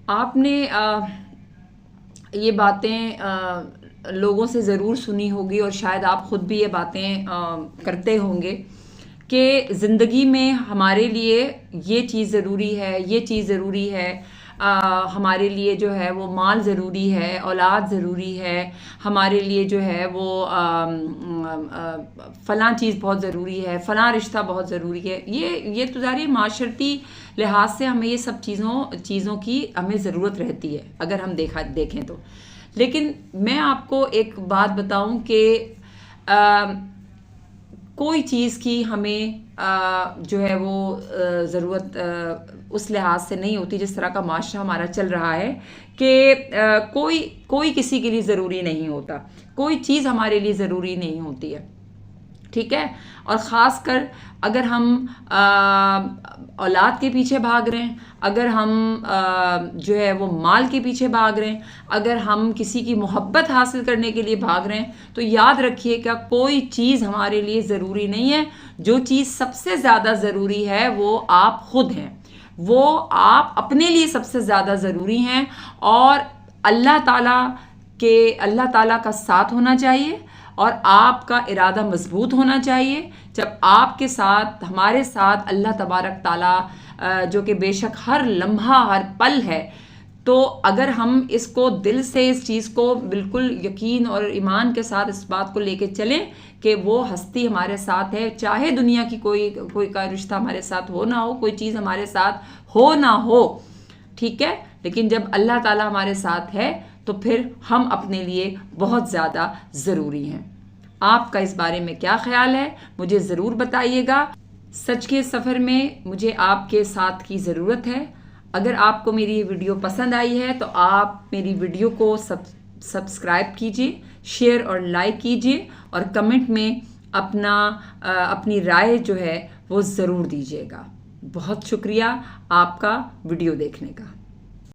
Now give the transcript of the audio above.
آپ نے یہ باتیں لوگوں سے ضرور سنی ہوگی اور شاید آپ خود بھی یہ باتیں کرتے ہوں گے کہ زندگی میں ہمارے لیے یہ چیز ضروری ہے، یہ چیز ضروری ہے، ہمارے لیے جو ہے وہ مال ضروری ہے، اولاد ضروری ہے، ہمارے لیے جو ہے وہ فلاں چیز بہت ضروری ہے، فلاں رشتہ بہت ضروری ہے۔ یہ تو ظاہر ہے معاشرتی لحاظ سے ہمیں یہ سب چیزوں کی ہمیں ضرورت رہتی ہے اگر ہم دیکھیں تو۔ لیکن میں آپ کو ایک بات بتاؤں کہ کوئی چیز کی ہمیں جو ہے وہ ضرورت اس لحاظ سے نہیں ہوتی جس طرح کا معاشرہ ہمارا چل رہا ہے کہ کوئی کسی کے لیے ضروری نہیں ہوتا، کوئی چیز ہمارے لیے ضروری نہیں ہوتی ہے، ٹھیک ہے۔ اور خاص کر اگر ہم اولاد کے پیچھے بھاگ رہے ہیں، اگر ہم جو ہے وہ مال کے پیچھے بھاگ رہے ہیں، اگر ہم کسی کی محبت حاصل کرنے کے لیے بھاگ رہے ہیں، تو یاد رکھیے کہ کوئی چیز ہمارے لیے ضروری نہیں ہے۔ جو چیز سب سے زیادہ ضروری ہے وہ آپ خود ہیں، وہ آپ اپنے لیے سب سے زیادہ ضروری ہیں، اور اللہ تعالیٰ کا ساتھ ہونا چاہیے اور آپ کا ارادہ مضبوط ہونا چاہیے۔ جب آپ کے ساتھ، ہمارے ساتھ اللہ تبارک تعالیٰ جو کہ بے شک ہر لمحہ ہر پل ہے، تو اگر ہم اس کو دل سے اس چیز کو بالکل یقین اور ایمان کے ساتھ اس بات کو لے کے چلیں کہ وہ ہستی ہمارے ساتھ ہے، چاہے دنیا کی کوئی کا رشتہ ہمارے ساتھ ہو نہ ہو، کوئی چیز ہمارے ساتھ ہو نہ ہو، ٹھیک ہے، لیکن جب اللہ تعالیٰ ہمارے ساتھ ہے تو پھر ہم اپنے لیے بہت زیادہ ضروری ہیں۔ آپ کا اس بارے میں کیا خیال ہے؟ مجھے ضرور بتائیے گا۔ سچ کے سفر میں مجھے آپ کے ساتھ کی ضرورت ہے۔ اگر آپ کو میری یہ ویڈیو پسند آئی ہے تو آپ میری ویڈیو کو سبسکرائب کیجیے، شیئر اور لائک کیجیے، اور کمنٹ میں اپنی رائے جو ہے وہ ضرور دیجیے گا۔ بہت شکریہ آپ کا ویڈیو دیکھنے کا۔